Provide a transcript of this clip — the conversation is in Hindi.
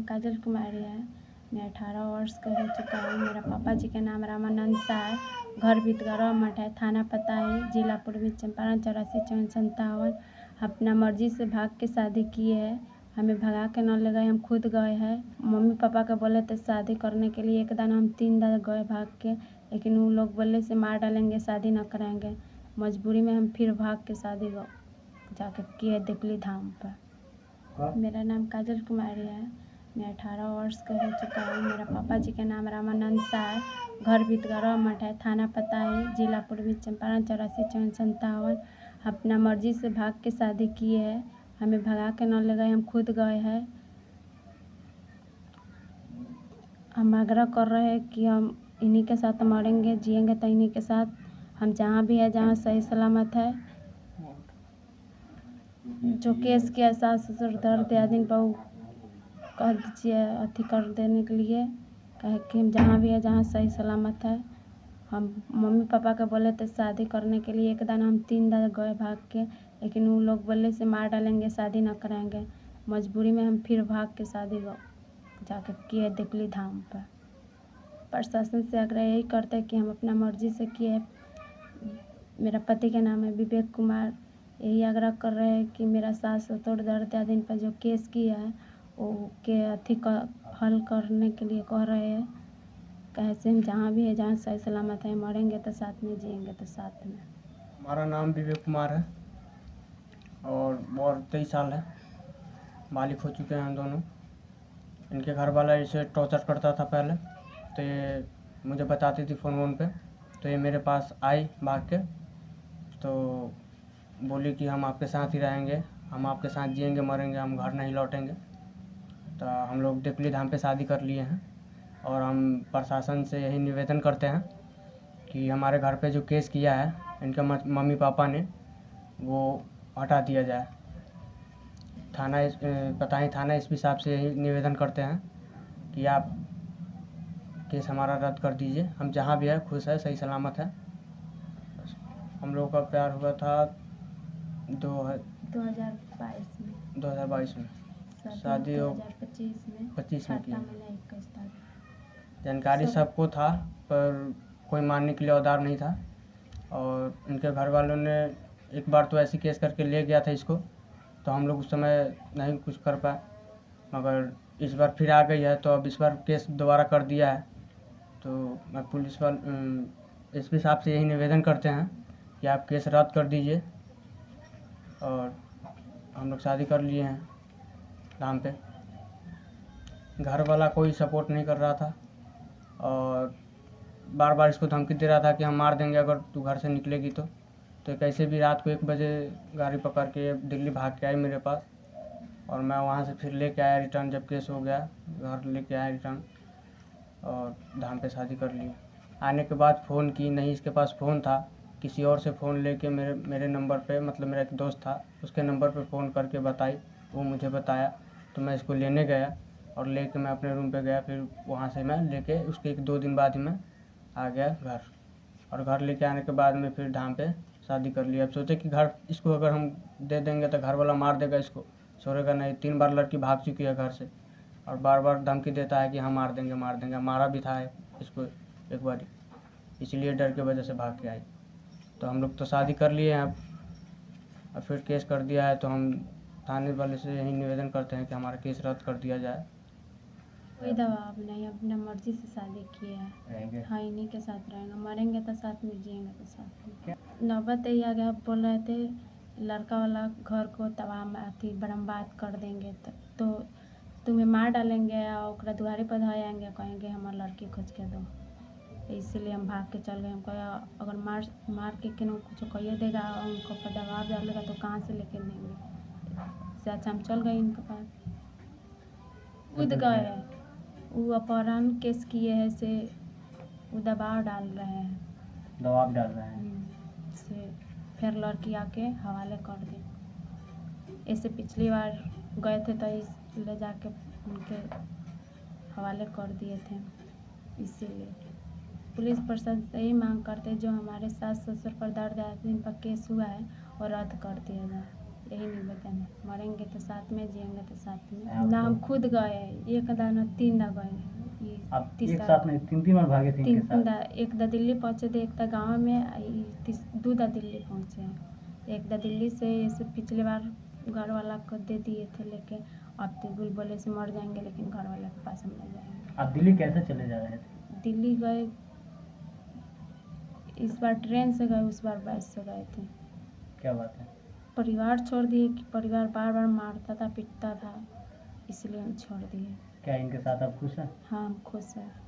काजल कुमारी है। मैं 18 वर्ष का हो चुका हूँ। मेरा पापा जी का नाम रामानंद शाह है। घर बीतगरवा मठ है। थाना पता है जिला पूर्वी चंपारण 8457। अपना मर्जी से भाग के शादी किए है। हमें भगा के न ले गए, हम खुद गए हैं। मम्मी पापा का बोले थे शादी करने के लिए, एक दिन हम 3 दिन गए भाग के, लेकिन वो लोग बोले से मार डालेंगे, शादी न कराएंगे। मजबूरी में हम फिर भाग के शादी जाके किए दिकली धाम पर। मेरा नाम काजल कुमारी है। मैं 18 वर्ष का हो चुका हूँ। मेरा पापा जी का नाम रामानंद शाह है। घर बीतगरवा मठ है। थाना पता है जिला पूर्वी चंपारण 8457। अपना मर्जी से भाग के शादी किए है। हमें भगा के न ले गए, हम खुद गए हैं। हम आग्रह कर रहे हैं कि हम इन्हीं के साथ मरेंगे, जिएंगे तो इन्हीं के साथ। हम जहाँ भी है, जहाँ सही सलामत है। जो केस किया सास ससुर दर्द दिन पर कह दीजिए अथी कर देने के लिए, कहे कि हम जहाँ भी है, जहाँ सही सलामत है। हम मम्मी पापा के बोले थे शादी करने के लिए, एक दिन हम 3 दिन गए भाग के, लेकिन वो लोग बोले से मार डालेंगे, शादी न कराएंगे। मजबूरी में हम फिर भाग के शादी जाके किए दिकली धाम पर। प्रशासन से आग्रह यही करते हैं कि हम अपना मर्जी से किए। मेरा पति का नाम है विवेक कुमार। यही आग्रह कर रहे हैं कि मेरा सास ससुर दर्द दिन पर जो केस किया है वो के अथी का हल करने के लिए कह रहे हैं। कैसे हम जहाँ भी है, जहाँ सही सलामत है, मरेंगे तो साथ में, जिएंगे तो साथ में। हमारा नाम विवेक कुमार है और उम्र 23 साल है। मालिक हो चुके हैं हम दोनों। इनके घर वाला इसे टॉर्चर करता था पहले, तो ये मुझे बताती थी फ़ोन पे। तो ये मेरे पास आई भाग के, तो बोली कि हम आपके साथ ही रहेंगे, हम आपके साथ जिएंगे मरेंगे, हम घर नहीं लौटेंगे। तो हम लोग दिकली धाम पे शादी कर लिए हैं और हम प्रशासन से यही निवेदन करते हैं कि हमारे घर पे जो केस किया है इनके मम्मी पापा ने, वो हटा दिया जाए। थाना एसपी साहब से यही निवेदन करते हैं कि आप केस हमारा रद्द कर दीजिए। हम जहाँ भी है खुश है, सही सलामत है। हम लोगों का प्यार हुआ था 2022 में शादी 2025 में किया। 21 तारीख। जानकारी सबको था, पर कोई मानने के लिए औदार नहीं था। और इनके घर वालों ने एक बार तो ऐसी केस करके ले गया था इसको, तो हम लोग उस समय नहीं कुछ कर पाए, मगर इस बार फिर आ गई है, तो अब इस बार केस दोबारा कर दिया है। तो मैं पुलिस वाले एसपी साहब से यही निवेदन करते हैं कि आप केस रद्द कर दीजिए। और हम लोग शादी कर लिए हैं धाम पे। घर वाला कोई सपोर्ट नहीं कर रहा था और बार बार इसको धमकी दे रहा था कि हम मार देंगे अगर तू घर से निकलेगी तो कैसे भी रात को 1 बजे गाड़ी पकड़ के दिल्ली भाग के आई मेरे पास, और मैं वहाँ से फिर लेके आया रिटर्न। जब केस हो गया घर लेके आया रिटर्न और धाम पे शादी कर ली। आने के बाद फ़ोन की नहीं, इसके पास फ़ोन था, किसी और से फ़ोन लेके मेरे नंबर पे, मतलब मेरा एक दोस्त था उसके नंबर पे फ़ोन करके बताई, वो मुझे बताया। तो मैं इसको लेने गया और लेके मैं अपने रूम पे गया। फिर वहाँ से मैं लेके उसके 1-2 दिन बाद ही मैं आ गया घर, और घर लेके आने के बाद में फिर धाम पे शादी कर लिया। अब सोचे कि घर इसको अगर हम दे देंगे तो घर वाला मार देगा, इसको छोड़ेगा नहीं। 3 बार लड़की भाग चुकी है घर से और बार बार धमकी देता है कि हम मार देंगे मार देंगे। मारा भी था इसको एक बार, इसलिए डर के वजह से भाग के आई। तो हम लोग तो शादी कर लिए हैं अब, और फिर केस कर दिया है। तो हम थाने वाले से यही निवेदन करते हैं कि हमारा केस रद्द कर दिया जाए। कोई दबाव नहीं, अपना मर्जी से शादी किए हैं। हाँ, इन्हीं के साथ रहेंगे, मरेंगे तो साथ में, जिएंगे तो साथ में। नौबत यही आ गया, बोल रहे थे लड़का वाला घर को तबाह अथी बर्बाद कर देंगे, तो तुम्हें मार डालेंगे और ओकरा दुआरे पर धो आएंगे, कहेंगे हमार लड़की खोज के दो। इसीलिए हम भाग के चल गए। हमको अगर मार के केनहू कुछ कहिए देगा और उनको पर दबाव डालेगा तो कहाँ से लेके देंगे। इससे अच्छा हम चल गए इनके पास, कूद गए। वो अपहरण केस किए हैं से वो दबाव डाल रहे हैं से फिर लड़की आके हवाले कर दी। ऐसे पिछली बार गए थे तो ले जाके उनके हवाले कर दिए थे। इसीलिए पुलिस प्रशासन से यही मांग करते जो हमारे सास ससुर पर दर्द दिन पर केस हुआ है और रद्द कर दिया जाए। यही निवेदन है। मरेंगे तो साथ में, जिएंगे तो साथ में। आप ना हम तो- खुद गए, एक दा ना 3 दा गए, ये आप एक तीसरा साथ नहीं 3 बार भागे थे इनके तीन साथ। दा, एक दा दिल्ली पहुँचे थे, एक दा गाँव में, आ ई 2 दा दिल्ली पहुँचे हैं। एक दा दिल्ली से ऐसे पिछले बार घर वाला को दे दिए थे लेके, अब तो गुल बोले से मर जाएंगे लेकिन घर वाले के पास हम नहीं जाएंगे। आप दिल्ली कैसे चले जा रहे थे? दिल्ली गए, इस बार ट्रेन से गए, उस बार बस से गए थे। क्या बात है? परिवार छोड़ दिए कि परिवार बार बार मारता था, पीटता था, इसलिए हम छोड़ दिए। क्या इनके साथ आप खुश हैं? हाँ, हम खुश हैं।